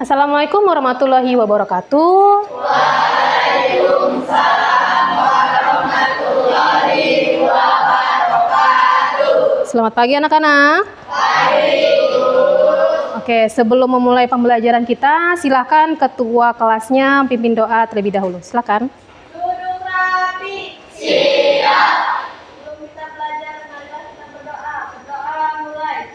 Assalamualaikum warahmatullahi wabarakatuh. Waalaikumsalam warahmatullahi wabarakatuh. Selamat pagi anak-anak. Pagi. Oke, sebelum memulai pembelajaran kita, silakan ketua kelasnya pimpin doa terlebih dahulu. Silakan. Duduk rapi. Siap. Sebelum kita belajar, marilah kita berdoa. Berdoa mulai.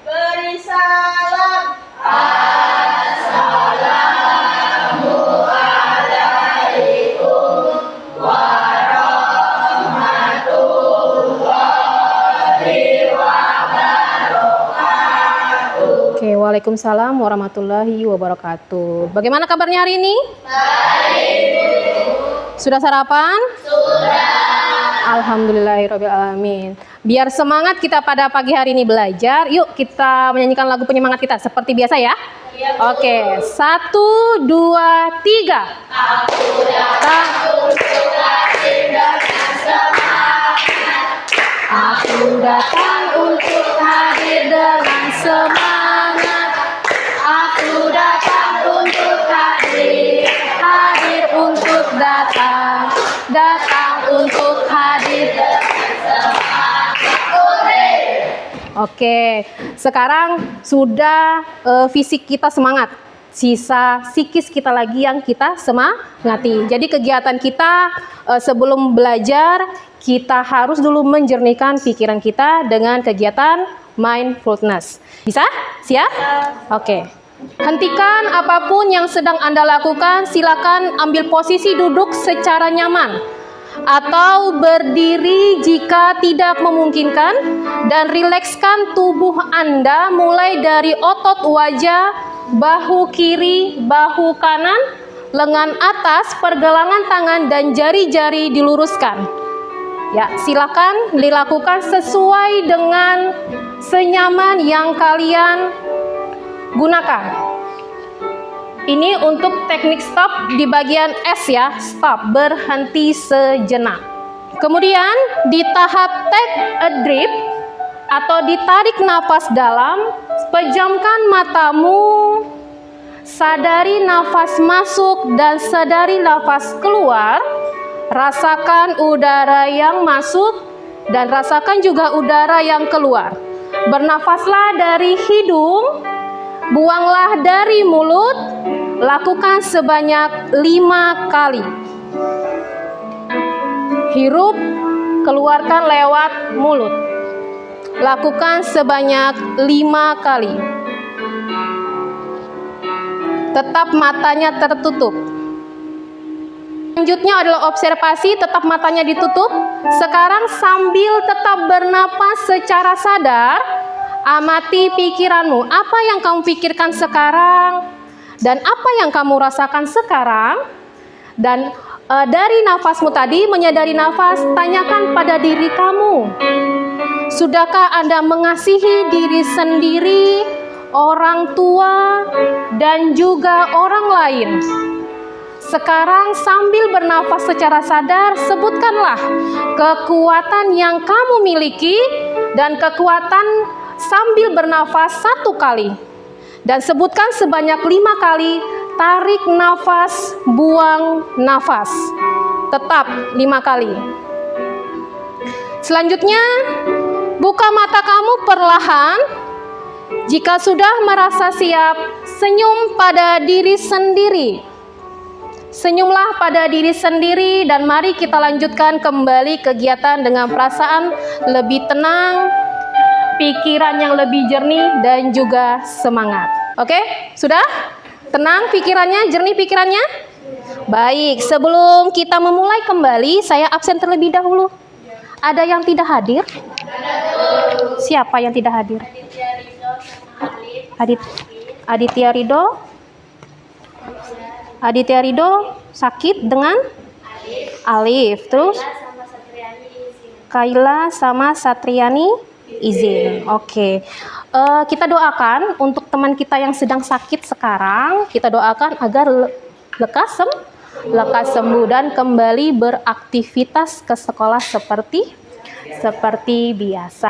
Beri salam. Oke, waalaikumsalam warahmatullahi wabarakatuh. Bagaimana kabarnya hari ini? Baik. Sudah sarapan? Sudah. Alhamdulillahirrahmanirrahim. Biar semangat kita pada pagi hari ini belajar, yuk kita menyanyikan lagu penyemangat kita seperti biasa ya. Oke, 1, 2, 3. Aku datang untuk hadir dengan semangat. Aku datang untuk hadir dengan semangat. Aku datang untuk hadir. Hadir untuk datang, datang untuk hadir. Oke, sekarang sudah fisik kita semangat. Sisa psikis kita lagi yang kita semangati. Jadi kegiatan kita sebelum belajar, kita harus dulu menjernihkan pikiran kita dengan kegiatan mindfulness. Bisa? Siap? Oke. Hentikan apapun yang sedang Anda lakukan, silakan ambil posisi duduk secara nyaman atau berdiri jika tidak memungkinkan, dan rilekskan tubuh Anda mulai dari otot wajah, bahu kiri, bahu kanan, lengan atas, pergelangan tangan dan jari-jari diluruskan. Ya, silakan dilakukan sesuai dengan senyaman yang kalian gunakan. Ini untuk teknik stop di bagian S ya, stop, berhenti sejenak. Kemudian di tahap take a deep atau ditarik nafas dalam, pejamkan matamu, sadari nafas masuk dan sadari nafas keluar, rasakan udara yang masuk dan rasakan juga udara yang keluar. Bernafaslah dari hidung, buanglah dari mulut, lakukan sebanyak 5 kali. Hirup, keluarkan lewat mulut. Lakukan sebanyak 5 kali. Tetap matanya tertutup. Selanjutnya adalah observasi, tetap matanya ditutup. Sekarang sambil tetap bernapas secara sadar, amati pikiranmu. Apa yang kamu pikirkan sekarang? Dan apa yang kamu rasakan sekarang? Dan dari nafasmu tadi, menyadari nafas, tanyakan pada diri kamu. Sudahkah Anda mengasihi diri sendiri, orang tua, dan juga orang lain? Sekarang sambil bernafas secara sadar, sebutkanlah kekuatan yang kamu miliki dan kekuatan sambil bernafas 1 kali. Dan sebutkan sebanyak 5 kali tarik nafas, buang nafas. Tetap 5 kali. Selanjutnya, buka mata kamu perlahan. Jika sudah merasa siap, senyum pada diri sendiri. Senyumlah pada diri sendiri dan mari kita lanjutkan kembali kegiatan dengan perasaan lebih tenang, pikiran yang lebih jernih dan juga semangat. Oke? Sudah? Tenang pikirannya, jernih pikirannya? Baik, sebelum kita memulai kembali, saya absen terlebih dahulu. Ada yang tidak hadir? Siapa yang tidak hadir? Aditya Ridho. Aditya Ridho sakit dengan Alif. Terus Kaila sama Satriani izin. Oke. Kita doakan untuk teman kita yang sedang sakit sekarang. Kita doakan agar lekas sembuh dan kembali beraktivitas ke sekolah seperti biasa.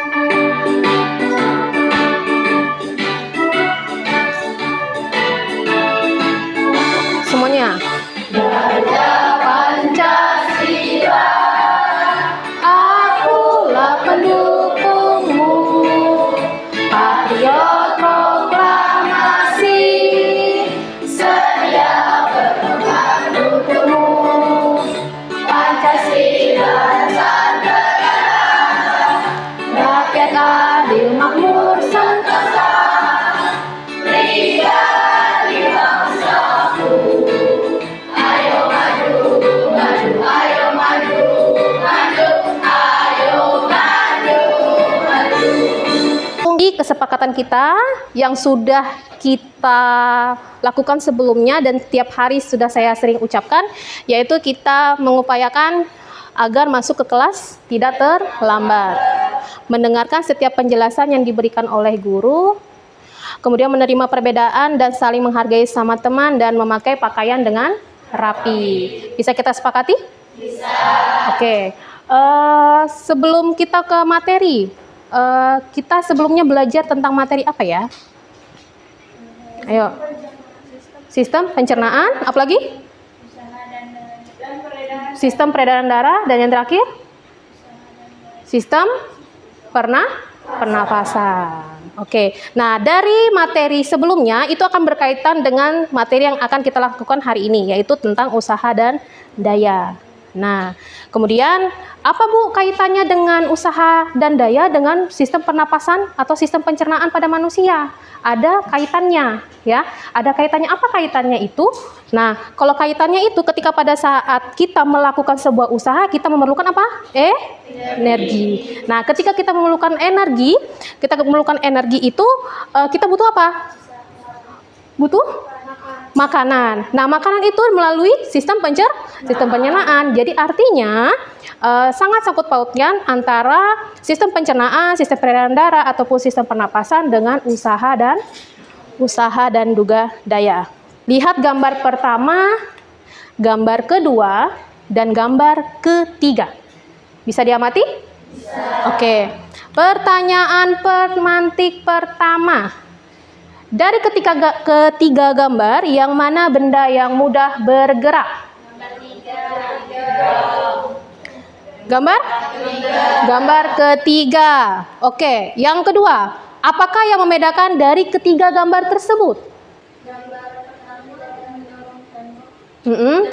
Semuanya. Gajah Pancasila, akulah pendukungmu, patriot proklamasi, sedia berkorban untukmu. Pancasila Nusantara, rakyat adil makmur sentosa, berikan di bangsaku. Ayo maju, maju, ayo maju, maju, ayo maju, maju. Di kesepakatan kita yang sudah kita lakukan sebelumnya dan tiap hari sudah saya sering ucapkan, yaitu kita mengupayakan agar masuk ke kelas tidak terlambat, mendengarkan setiap penjelasan yang diberikan oleh guru, kemudian menerima perbedaan dan saling menghargai sama teman dan memakai pakaian dengan rapi. Bisa kita sepakati? Bisa. Oke. Sebelum kita ke materi, kita sebelumnya belajar tentang materi apa ya? Ayo. Sistem pencernaan, apa lagi? Sistem peredaran darah, dan yang terakhir? Sistem pernapasan. Oke. Nah, dari materi sebelumnya itu akan berkaitan dengan materi yang akan kita lakukan hari ini, yaitu tentang usaha dan daya. Nah, kemudian apa Bu kaitannya dengan usaha dan daya dengan sistem pernapasan atau sistem pencernaan pada manusia? Ada kaitannya, ya. Ada kaitannya. Apa kaitannya itu? Nah, kalau kaitannya itu ketika pada saat kita melakukan sebuah usaha, kita memerlukan apa? Energi. Nah, ketika kita memerlukan energi, itu kita butuh apa? Butuh makanan. Nah, makanan itu melalui sistem pencernaan. Jadi artinya sangat sangkut pautnya antara sistem pencernaan, sistem peredaran darah ataupun sistem pernapasan dengan usaha dan juga daya. Lihat gambar pertama, gambar kedua, dan gambar ketiga. Bisa diamati? Bisa. Oke. Pertanyaan pemantik pertama. Dari ketiga gambar, yang mana benda yang mudah bergerak? Gambar ketiga. Oke, yang kedua. Apakah yang membedakan dari ketiga gambar tersebut?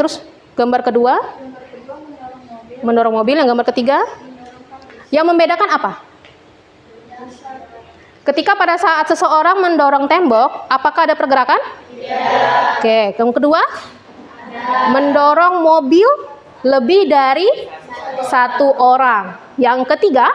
Terus gambar kedua? Mendorong mobil. Yang gambar ketiga? Yang membedakan apa? Ketika pada saat seseorang mendorong tembok, apakah ada pergerakan? Iya. Oke, yang kedua? Mendorong mobil lebih dari satu orang. Yang ketiga?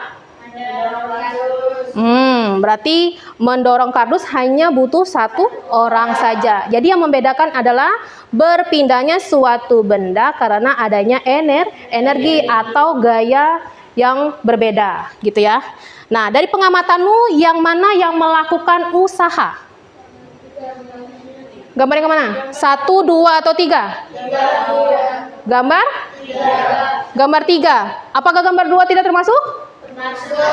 Berarti mendorong kardus hanya butuh satu orang saja. Jadi yang membedakan adalah berpindahnya suatu benda karena adanya energi atau gaya yang berbeda, gitu ya. Nah, dari pengamatanmu, yang mana yang melakukan usaha? Gambar yang mana? 1, 2, atau 3? Gambar? Gambar 3. Apakah gambar 2 tidak termasuk?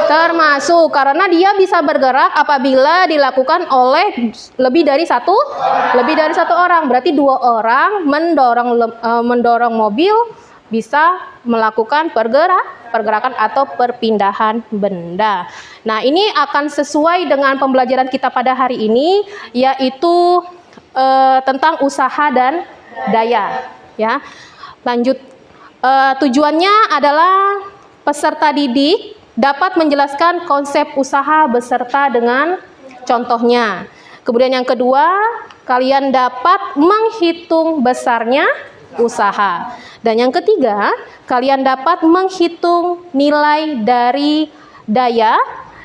Termasuk, karena dia bisa bergerak apabila dilakukan oleh lebih dari satu orang. Berarti 2 orang mendorong mobil bisa melakukan pergerakan atau perpindahan benda. Nah, ini akan sesuai dengan pembelajaran kita pada hari ini, yaitu tentang usaha dan daya. Ya, lanjut. Tujuannya adalah peserta didik dapat menjelaskan konsep usaha beserta dengan contohnya. Kemudian yang kedua, kalian dapat menghitung besarnya usaha. Dan yang ketiga, kalian dapat menghitung nilai dari daya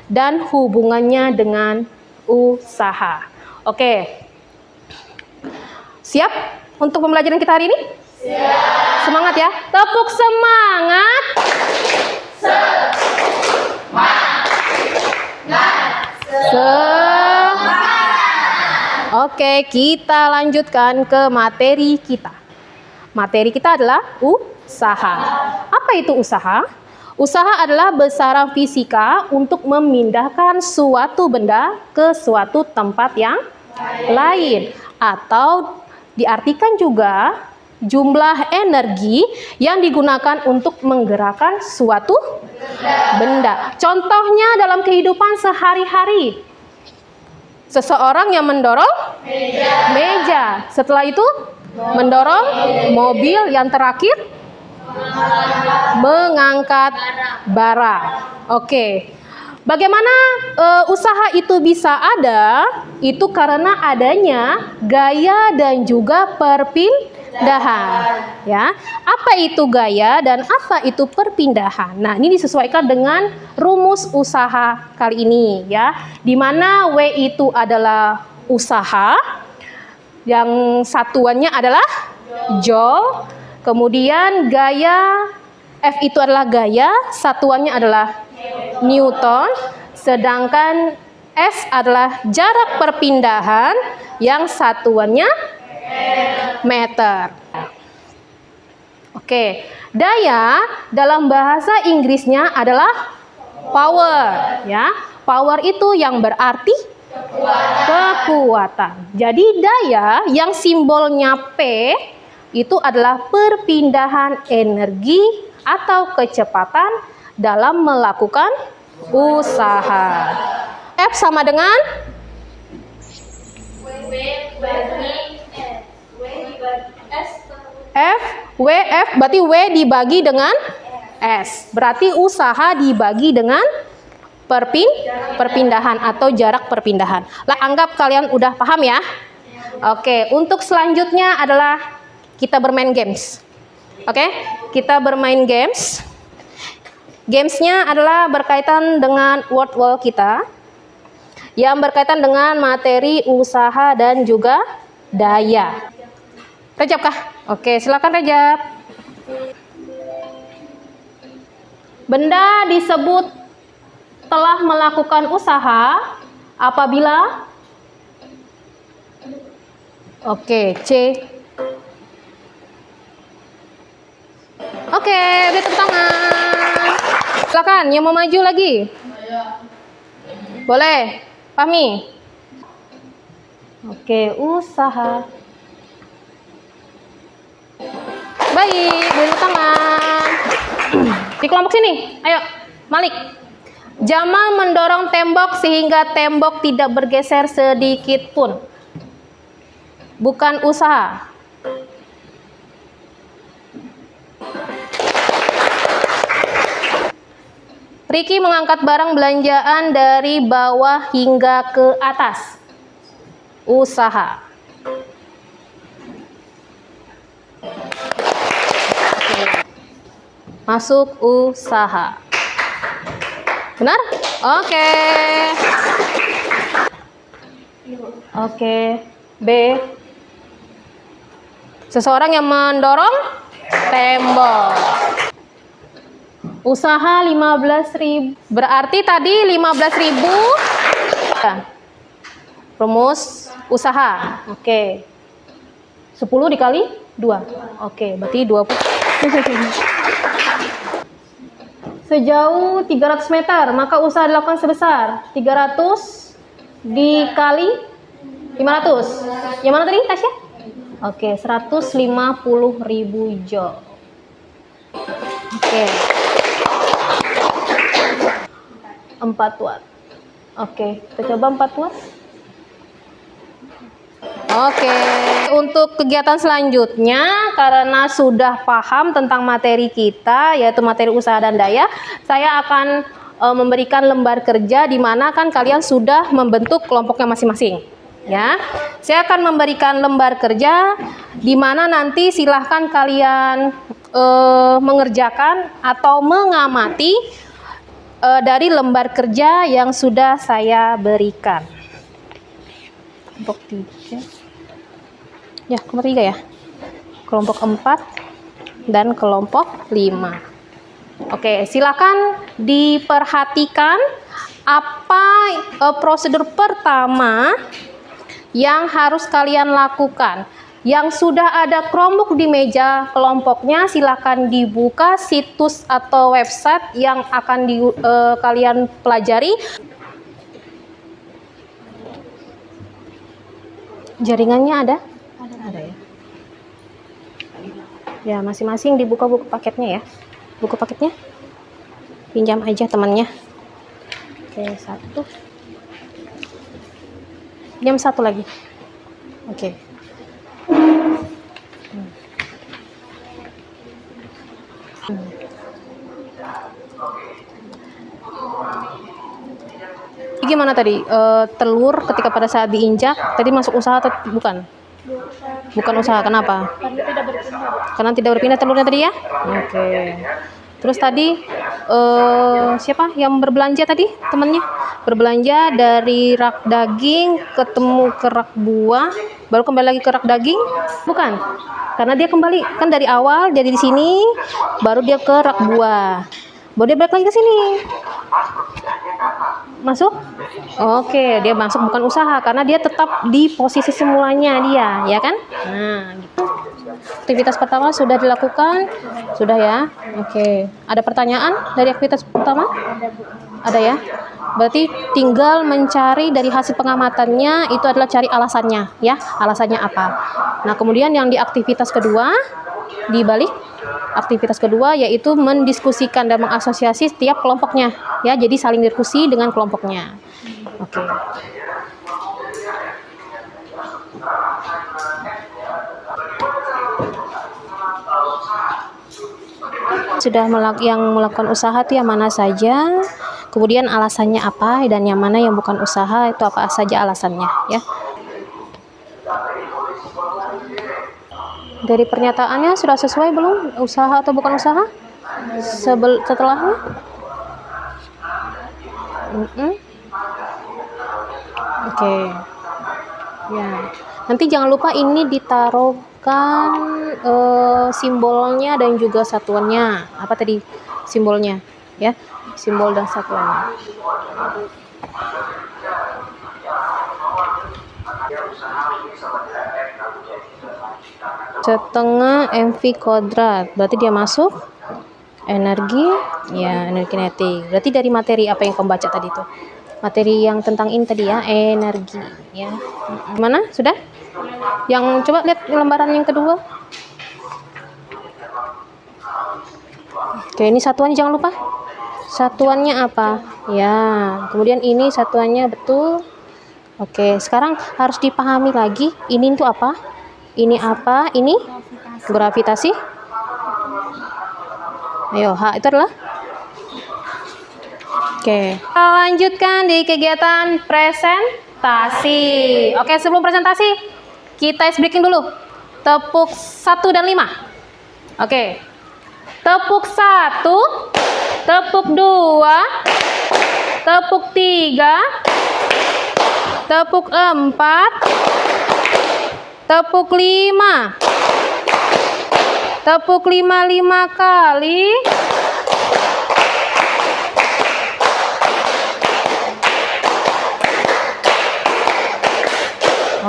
dan hubungannya dengan usaha. Oke. Siap untuk pembelajaran kita hari ini? Siap. Semangat ya. Tepuk semangat. Oke, kita lanjutkan ke materi kita. Materi kita adalah usaha. Apa itu usaha? Usaha adalah besaran fisika untuk memindahkan suatu benda ke suatu tempat yang lain. Atau diartikan juga jumlah energi yang digunakan untuk menggerakkan suatu benda. Contohnya dalam kehidupan sehari-hari. Seseorang yang mendorong meja. Setelah itu mendorong mobil. Yang terakhir mengangkat barang. Oke. Bagaimana usaha itu bisa ada? Itu karena adanya gaya dan juga perpindahan. Ya, apa itu gaya dan apa itu perpindahan? Nah, ini disesuaikan dengan rumus usaha kali ini, ya. Di mana W itu adalah usaha, yang satuannya adalah joule. Kemudian gaya, F itu adalah gaya, satuannya adalah Newton, sedangkan S adalah jarak perpindahan yang satuannya meter. Oke, daya dalam bahasa Inggrisnya adalah power, ya. Power itu yang berarti kekuatan. Jadi daya yang simbolnya P itu adalah perpindahan energi atau kecepatan dalam melakukan usaha. F sama dengan F, W, F berarti W dibagi dengan S. Berarti usaha dibagi dengan perpindahan atau jarak perpindahan. Lah, anggap kalian udah paham ya. Oke, untuk selanjutnya adalah kita bermain games. Oke, kita bermain games. Gamesnya adalah berkaitan dengan word wall kita, yang berkaitan dengan materi usaha dan juga daya. Rejab kah? Oke, silakan Rejab. Benda disebut telah melakukan usaha apabila C. Oke, beri tepuk tangan. Silakan, yang mau maju lagi. Boleh, Fahmi. Oke, usaha. Baik, beri tangan. Di kelompok sini, ayo, Malik. Jamal mendorong tembok sehingga tembok tidak bergeser sedikit pun. Bukan usaha. Ricky mengangkat barang belanjaan dari bawah hingga ke atas. Usaha. Masuk usaha. Benar? Oke. Oke. B. Seseorang yang mendorong tembok. Usaha 15.000. Berarti tadi 15.000. Rumus usaha. Oke. 10 dikali 2. Oke, berarti 20. sejauh 300 meter, maka usaha dilakukan sebesar 300 dikali 500. Yang mana tadi, Tasya? Oke, 150.000 joule. Oke. 4 watt. Oke, kita coba 4 watt. Oke, untuk kegiatan selanjutnya, karena sudah paham tentang materi kita, yaitu materi usaha dan daya, saya akan memberikan lembar kerja di mana kan kalian sudah membentuk kelompoknya masing-masing. Ya, saya akan memberikan lembar kerja di mana nanti silahkan kalian mengerjakan atau mengamati dari lembar kerja yang sudah saya berikan. Kelompok 3 ya, kelompok 3 ya, kelompok 4 dan kelompok 5. Oke, silakan diperhatikan apa prosedur pertama yang harus kalian lakukan. Yang sudah ada Chromebook di meja kelompoknya, silakan dibuka situs atau website yang akan kalian pelajari. Jaringannya ada? Ada ya. Ya, masing-masing dibuka buku paketnya ya. Buku paketnya pinjam aja temannya. Oke, 1. Pinjam 1 lagi. Oke. Gimana tadi telur ketika pada saat diinjak tadi masuk usaha atau bukan? Bukan usaha, kenapa? Karena tidak berpindah telurnya tadi ya? Oke. Terus tadi siapa yang berbelanja tadi? Temannya berbelanja dari rak daging ketemu ke rak buah, baru kembali lagi ke rak daging? Bukan. Karena dia kembali kan dari awal jadi di sini, baru dia ke rak buah. Baru dia balik lagi ke sini. Masuk? Oke, dia masuk bukan usaha karena dia tetap di posisi semulanya dia, ya kan? Nah, gitu. Aktivitas pertama sudah dilakukan? Sudah ya? Oke. Ada pertanyaan dari aktivitas pertama? Ada ya? Berarti tinggal mencari dari hasil pengamatannya, itu adalah cari alasannya, ya. Alasannya apa? Nah, kemudian yang di aktivitas kedua, dibalik aktivitas kedua yaitu mendiskusikan dan mengasosiasi setiap kelompoknya, ya. Jadi saling diskusi dengan kelompoknya. Oke. Sudah yang melakukan usaha itu yang mana saja, kemudian alasannya apa, dan yang mana yang bukan usaha itu apa saja alasannya, ya. Dari pernyataannya sudah sesuai belum, usaha atau bukan usaha setelahnya? Oke. Ya, nanti jangan lupa ini ditaruhkan simbolnya dan juga satuannya. Apa tadi simbolnya? Ya, simbol dan satuannya. Setengah MV kuadrat, berarti dia masuk energi, ya, energi kinetik. Berarti dari materi apa yang kamu baca tadi itu? Materi yang tentang ini tadi ya, energi, ya. Gimana? Sudah? Yang coba lihat lembaran yang kedua. Oke, ini satuannya jangan lupa. Satuannya apa? Ya, kemudian ini satuannya betul. Oke, sekarang harus dipahami lagi, ini itu apa? Ini apa? Ini gravitasi. Ayo, H itu adalah. Oke, kita lanjutkan di kegiatan presentasi. Oke, sebelum presentasi, kita ice breaking dulu. Tepuk 1 dan 5. Oke. Tepuk 1, tepuk 2, tepuk 3, tepuk 4, tepuk 5. Tepuk 5 kali.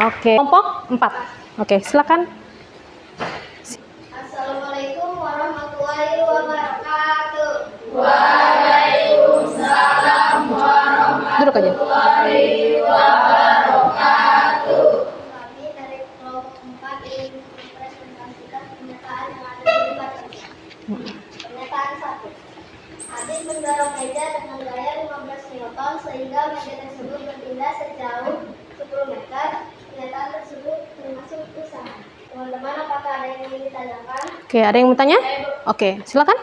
Oke, kelompok 4. Oke, silakan. Assalamualaikum warahmatullahi wabarakatuh. mendorong meja dengan gaya 15 Newton sehingga meja tersebut berpindah sejauh 10 meter. Pernyataan tersebut termasuk usaha. Teman-teman, apakah ada yang ingin ditanyakan? Oke, ada yang mau tanya? Oke, silakan.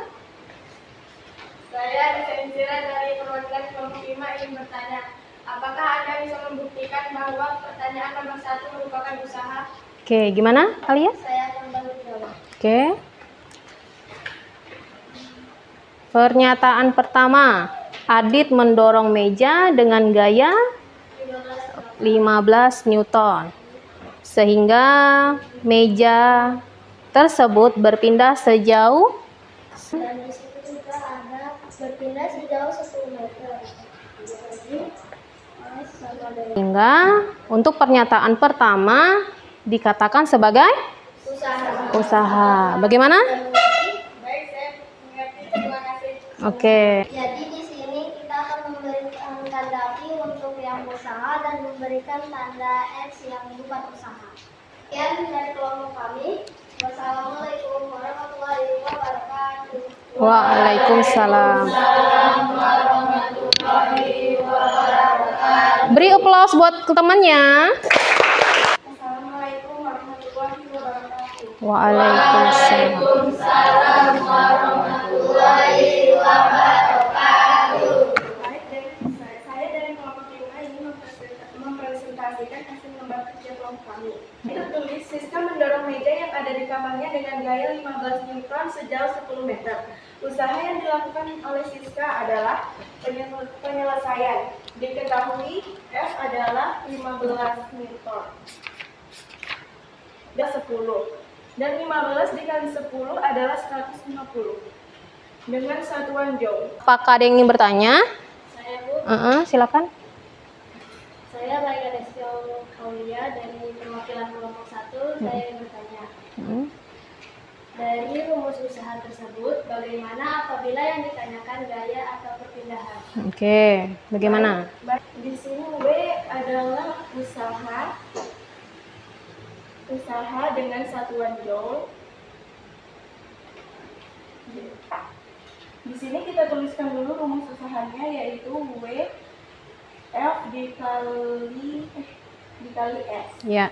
Saya Sensira dari perwakilan kelompok 5 ingin bertanya, apakah Anda bisa membuktikan bahwa pertanyaan nomor 1 merupakan usaha? Oke, gimana Alia? Saya akan bantu jawab. Oke. Pernyataan pertama, Adit mendorong meja dengan gaya 15 Newton sehingga meja tersebut berpindah sejauh Dan di situ juga ada berpindah sejauh 10 meter. sehingga untuk pernyataan pertama dikatakan sebagai Usaha. usaha. Bagaimana? Baik, saya mengerti. Terima kasih. Oke. Jadi di sini kita akan memberikan tanda Q untuk yang usaha dan memberikan tanda X yang bukan usaha. Sekian dari kelompok kami. Wassalamualaikum warahmatullahi wabarakatuh. Waalaikumsalam. Beri aplaus buat temannya. Assalamualaikum warahmatullahi wabarakatuh. Waalaikumsalam. Baik, saya dari kelompok 5 ini mempresentasikan hasil lembar kerja kelompok kami. Tertulis sistem mendorong meja yang ada di kamarnya dengan gaya 15 Newton sejauh 10 meter. Usaha yang dilakukan oleh Siska adalah penyelesaian. Diketahui F adalah 15 Newton dan 10. Dan 15 dikali 10 adalah 150 dengan satuan joule. Apakah ada yang ingin bertanya? Saya Bu, Silakan. saya Raya Restio Kaulia dari perwakilan kelompok 1. Saya ingin bertanya, dari rumus usaha tersebut, bagaimana apabila yang ditanyakan gaya atau perpindahan? Oke, bagaimana? Baik, di sini W adalah usaha dengan satuan joule. Di sini kita tuliskan dulu rumus usahanya, yaitu W F dikali S Ya.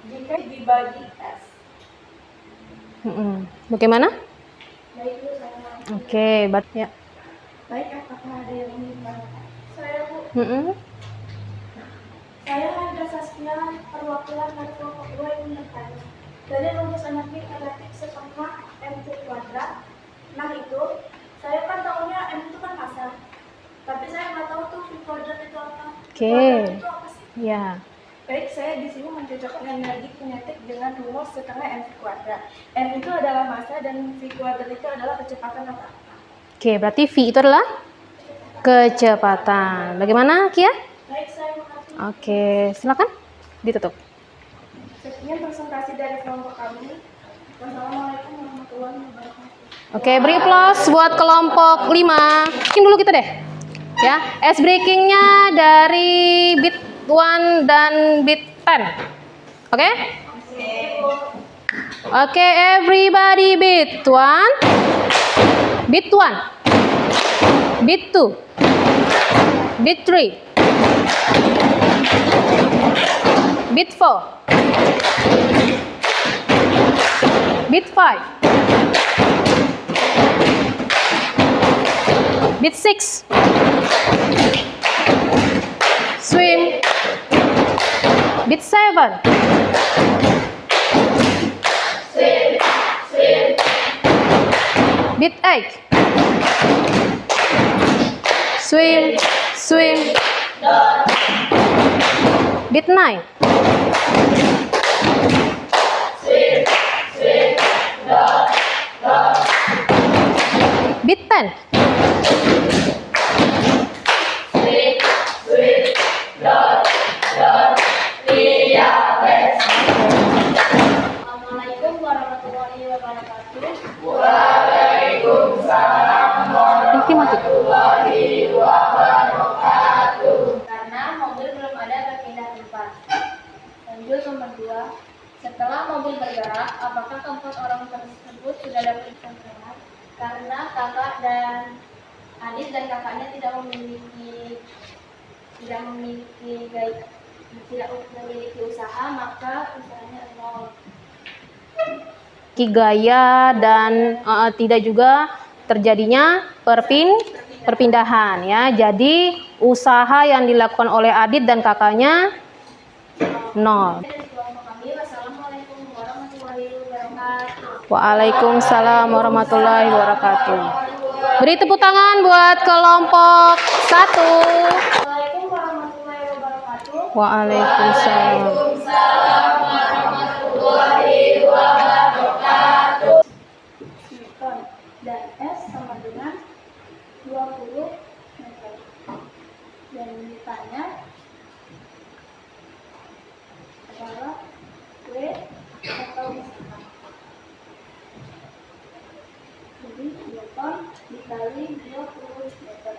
jika dibagi S. Bagaimana? Baik Bu, saya Oke, ya. baik, apakah ada yang ingin ditanyakan? Saya Bu, saya Hendra Saskia, perwakilan dari kelompok 2 ingin bertanya. Dari rumus energi kinetik setengah mc kuadrat. Nah itu, saya kan tahunya m itu kan massa. Tapi saya nggak tahu tuh v kuadrat itu apa. Oke. Kuadrat itu apa sih? Ya. Baik, saya di sini mencocokkan energi kinetik dengan rumus setengah mc kuadrat. M itu adalah massa dan v kuadrat itu adalah kecepatan atau apa. Oke, berarti V itu adalah kecepatan. Bagaimana, Kia? Baik, saya mengerti. Oke, silakan. Ditutup. Sekian presentasi dari kelompok kami. Wassalamualaikum warahmatullahi wabarakatuh. Oke, beri aplaus buat kelompok 5. Breaking dulu kita deh. Ya, ice breakingnya dari bit 1 dan bit 10. Oke? Oke, everybody bit 1, bit 1, bit 2, bit 3, bit 4, bit 5, bit 6, swing, bit 7, bit 8, swing, bit 9, bit 10, Assalamualaikum warahmatullahi wabarakatuh. Karena mobil belum ada berpindah tempat. Lanjut nomor 2. Setelah mobil bergerak, apakah keempat orang tersebut sudah dapat istirahat? Karena kakak dan adik dan kakaknya tidak memiliki usaha, maka usahanya 0. Gaya dan tidak juga terjadinya perpindahan ya. Jadi usaha yang dilakukan oleh Adit dan kakaknya 0. Wassalamualaikum warahmatullahi wabarakatuh. Waalaikumsalam warahmatullahi wabarakatuh. Beri tepuk tangan buat kelompok 1. Assalamualaikum warahmatullahi wabarakatuh. Waalaikumsalam. Newton dan S sama dengan 20 meter. Dan ditanya adalah W atau usaha. Jadi Newton dikali 20 meter.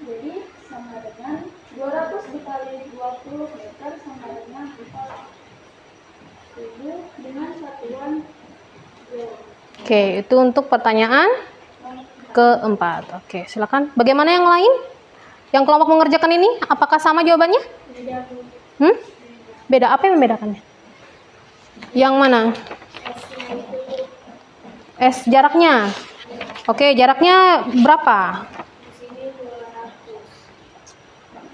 Jadi sama dengan 200 dikali 20 meter sama dengan 4.000 dengan satuan joule. Oke, itu untuk pertanyaan keempat. Oke, silakan. Bagaimana yang lain? Yang kelompok mengerjakan ini, apakah sama jawabannya? Beda. Apa yang membedakannya? Yang mana? S jaraknya. Oke, jaraknya berapa? Di sini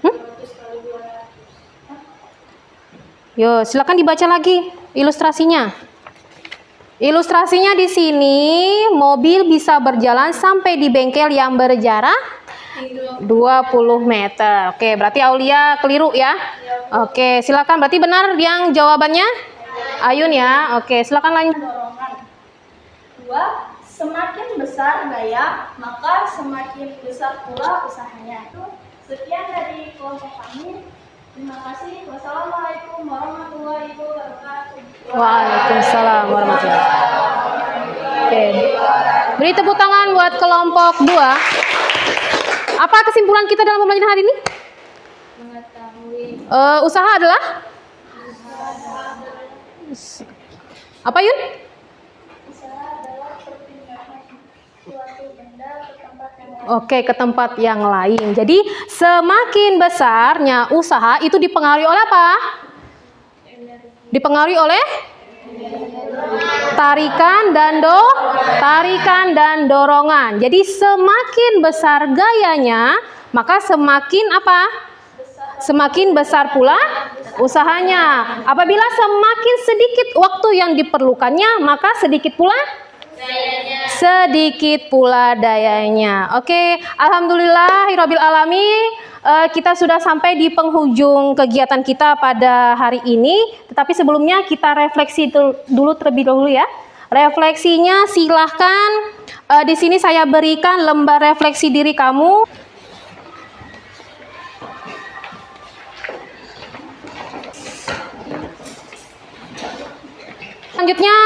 200. 200 kali 200. Yo, silakan dibaca lagi ilustrasinya. Ilustrasinya di sini, mobil bisa berjalan sampai di bengkel yang berjarak 20 meter. Oke, berarti Aulia keliru ya. Oke, silakan. Berarti benar yang jawabannya Ayun ya. Oke, silakan lanjut. Dorongan. 2. Semakin besar gaya, maka semakin besar pula usahanya. Sekian dari kelompok kami. Terima kasih. Wassalamualaikum warahmatullahi wabarakatuh. Waalaikumsalam warahmatullahi wabarakatuh. Oke. Beri tepuk tangan buat kelompok 2. Apa kesimpulan kita dalam pembelajaran hari ini? Mengetahui Usaha adalah? Apa Yun? usaha adalah perpindahan suatu benda ke tempat yang lain. Oke, ke tempat yang lain. Jadi semakin besarnya usaha itu dipengaruhi oleh apa? Dipengaruhi oleh tarikan dan dorongan. Jadi semakin besar gayanya, maka semakin apa? Semakin besar pula usahanya. Apabila semakin sedikit waktu yang diperlukannya, maka sedikit pula dayanya. Oke, alhamdulillahirabbil alamin. Kita sudah sampai di penghujung kegiatan kita pada hari ini. Tetapi sebelumnya kita refleksi dulu terlebih dahulu ya. Refleksinya silahkan di sini saya berikan lembar refleksi diri kamu. Selanjutnya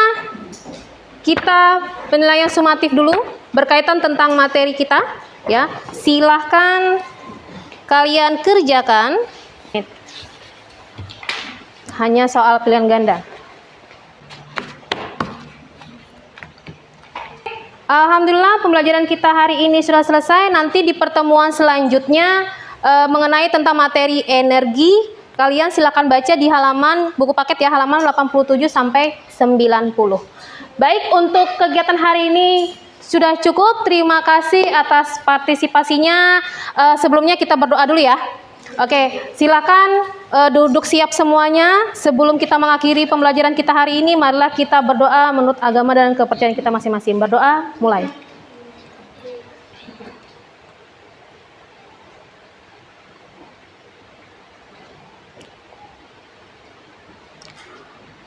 kita penilaian sumatif dulu berkaitan tentang materi kita ya. Silahkan kalian kerjakan. Hanya soal pilihan ganda. Alhamdulillah pembelajaran kita hari ini sudah selesai. Nanti di pertemuan selanjutnya mengenai tentang materi energi, kalian silakan baca di halaman buku paket ya, halaman 87 sampai 90. Baik, untuk kegiatan hari ini sudah cukup. Terima kasih atas partisipasinya. Sebelumnya kita berdoa dulu ya. Oke, silakan duduk siap semuanya. Sebelum kita mengakhiri pembelajaran kita hari ini, marilah kita berdoa menurut agama dan kepercayaan kita masing-masing. Berdoa, mulai.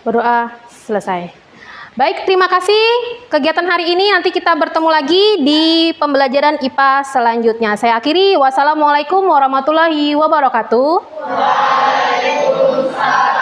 Berdoa selesai. Baik, terima kasih kegiatan hari ini. Nanti kita bertemu lagi di pembelajaran IPA selanjutnya. Saya akhiri. Wassalamualaikum warahmatullahi wabarakatuh. Waalaikumsalam.